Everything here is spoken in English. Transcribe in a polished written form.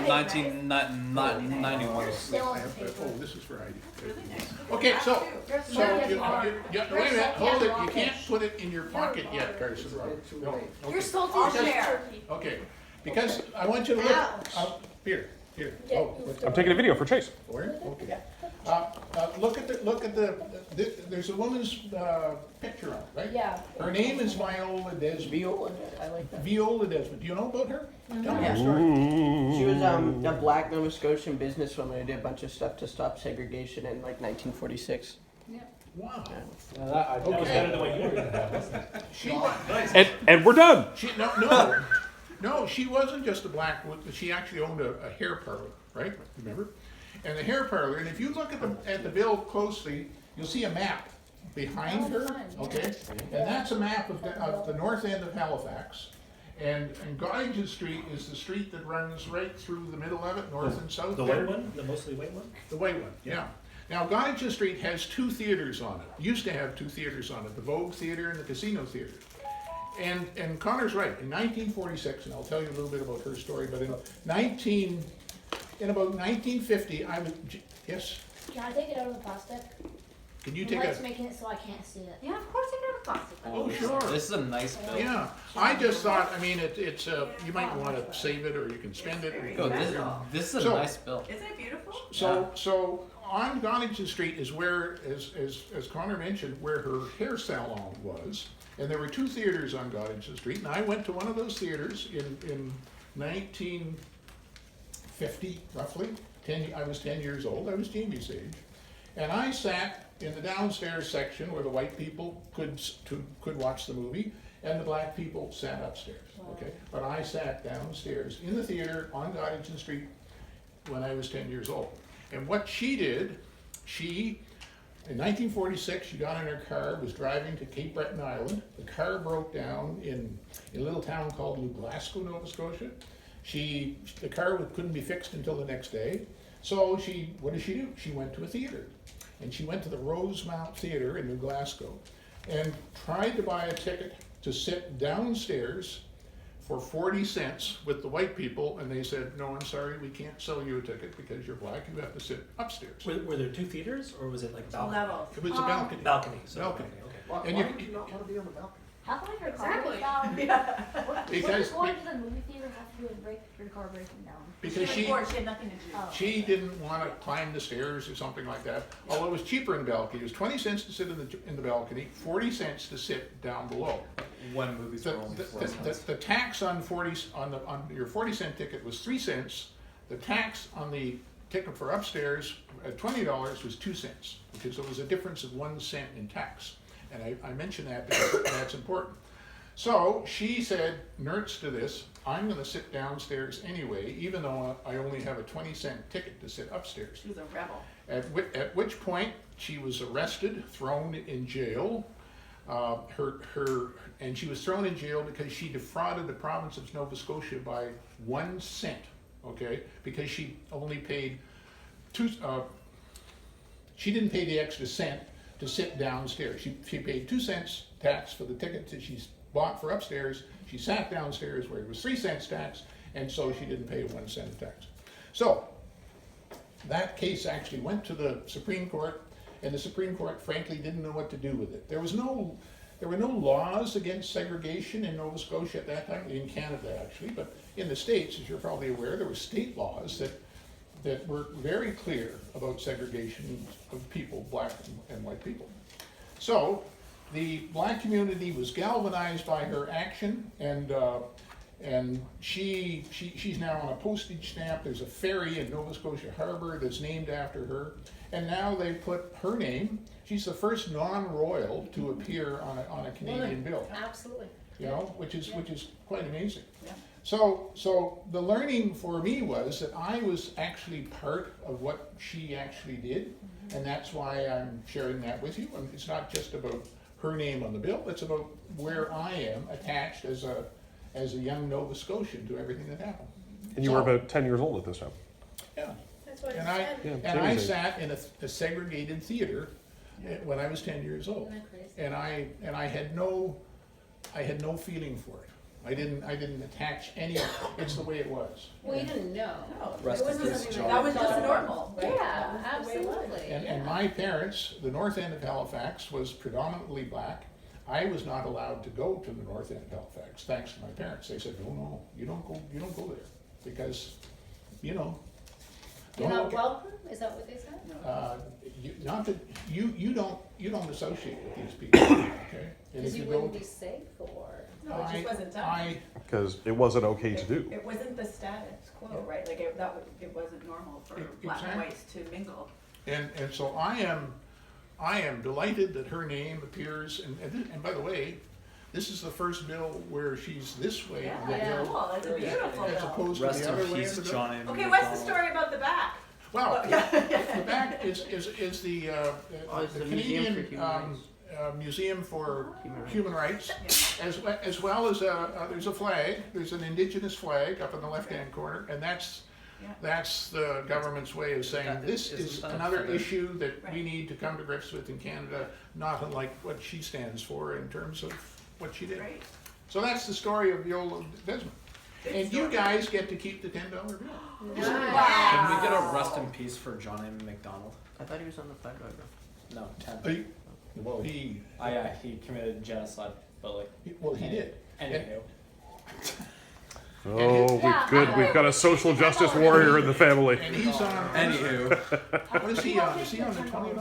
1991. Oh, this is for Heidi. Really nice. Okay, so wait a minute, hold it, you There's can't put it in your pocket yet, Carson. No, You're okay. salty I'll as shit. share. Okay, because I want you to look, here, oh, I'm taking a video for Chase. where, okay. Look at there's a woman's, picture on it, right? Yeah. Her name is Viola Desmond. Viola, I like that. Viola Desmond, do you know about her? Tell me Yeah. her story. She was a black Nova Scotian businesswoman who did a bunch of stuff to stop segregation in like 1946. Wow. That was Okay. better than what you were gonna have, wasn't it? She, And we're done. no, she wasn't just a black woman, she actually owned a hair parlor, right? Remember? And the hair parlor, and if you look at the bill closely, you'll see a map behind her, okay? And that's a map of the north end of Halifax. And Goddington Street is the street that runs right through the middle of it, north and south. The there. white one, the mostly white one? The white one, yeah. Now, Goddington Street has two theaters on it. Used to have two theaters on it, the Vogue Theater and the Casino Theater. And Connor's right, in 1946, and I'll tell you a little bit about her story, but in about 1950, yes, Can I take it out of the plastic? can you The take light's a, making it so I can't see it. Yeah, of course you got a plastic. oh, sure. This is a nice bill. Yeah, I just thought, I mean, it's, you might wanna save it, or you can spend it. Yo, this is a So- nice bill. Isn't it beautiful? So on Goddington Street is where, as Connor mentioned, where her hair salon was. And there were two theaters on Goddington Street, and I went to one of those theaters in 1950, roughly. I was 10 years old, I was Jamie's age. And I sat in the downstairs section where the white people could watch the movie, and the black people sat upstairs, okay? But I sat downstairs in the theater on Goddington Street when I was 10 years old. And what she did, in 1946, she got in her car, was driving to Cape Breton Island. The car broke down in a little town called New Glasgow, Nova Scotia. The car couldn't be fixed until the next day. So what did she do? She went to a theater. And she went to the Rosemount Theater in New Glasgow and tried to buy a ticket to sit downstairs for 40 cents with the white people, and they said, no, I'm sorry, we can't sell you a ticket because you're black, you have to sit upstairs. Were there two theaters, or was it like balcony? Levels. It was a balcony. Balcony, so Balcony. okay. And Why would you not want to be on the balcony? How come your car Exactly. breaks down? Yeah. What Because- does going to the movie theater have to do with your car breaking down? Because She had nothing to do. Oh. she didn't want to climb the stairs or something like that, although it was cheaper in the balcony. It was 20 cents to sit in the balcony, 40 cents to sit down below. When movies were only 4 cents. The tax on your 40-cent ticket was 3 cents. The tax on the ticket for upstairs at $20 was 2 cents, because there was a difference of 1 cent in tax. And I mention that because that's important. So she said, nerds to this, I'm gonna sit downstairs anyway, even though I only have a 20-cent ticket to sit upstairs. She was a rebel. At which point, she was arrested, thrown in jail. And she was thrown in jail because she defrauded the province of Nova Scotia by 1 cent, okay? Because she only paid she didn't pay the extra cent to sit downstairs. She paid 2 cents tax for the ticket that she bought for upstairs. She sat downstairs where it was 3 cents tax, and so she didn't pay 1 cent of tax. So, that case actually went to the Supreme Court, and the Supreme Court frankly didn't know what to do with it. There were no laws against segregation in Nova Scotia at that time, in Canada actually, but in the States, as you're probably aware, there were state laws that were very clear about segregation of people, black and white people. So, the black community was galvanized by her action, and she's now on a postage stamp. There's a ferry in Nova Scotia Harbor that's named after her, and now they put her name. She's the first non-royal to appear on a Canadian bill. Absolutely. You know, which is quite amazing. Yeah. So the learning for me was that I was actually part of what she actually did, and that's why I'm sharing that with you. And it's not just about her name on the bill, it's about where I am attached as a young Nova Scotian to everything that happened. And you were about 10 years old at this time. Yeah. That's what And it said. Yeah, and I same as sat in a segregated theater when I was 10 years old. Isn't that crazy? And I had no feeling for it. I didn't attach any, it's the way it was. Well, you didn't know. Rest It in wasn't peace, something John. That was just thought about. normal, right? Yeah, That was the way it was. absolutely. And my parents, the north end of Halifax was predominantly black. I was not allowed to go to the north end of Halifax, thanks to my parents. They said, no, you don't go there, because, You're don't not look at- welcome? Is that what they said? not that, you don't associate with these people, okay? And Because if you you go, wouldn't be safe or? No, it just wasn't done. I, Because it wasn't okay to do. It wasn't the status quo, right? Like, it wasn't normal for black and whites to mingle. and so I am delighted that her name appears, and by the way, this is the first bill where she's this way on the Yeah. bill, Cool, that's a beautiful as bill. opposed to Rest the other in way peace, of the bill. John M. Okay, what's the McDonald. story about the back? Well, Yeah. the back is the it's the the Museum for Canadian Human Rights. Museum for Human Human Rights, as well as there's a flag. There's an Indigenous flag up in the left-hand corner, and that's the government's way of saying this is another issue that we Right. need to come to grips with in Canada, not unlike what she stands for in terms of what she did. Great. So that's the story of Viola Desmond. And you guys get to keep the $10 bill. Can we get a rest in peace for John M. McDonald? I thought he was on the $5 bill. No, 10. Well, he Yeah, he committed genocide, but like, did. anywho. Oh, Yeah, we've got a social justice warrior in the family. And he's on. Anywho. What is he on? Is he on the 20?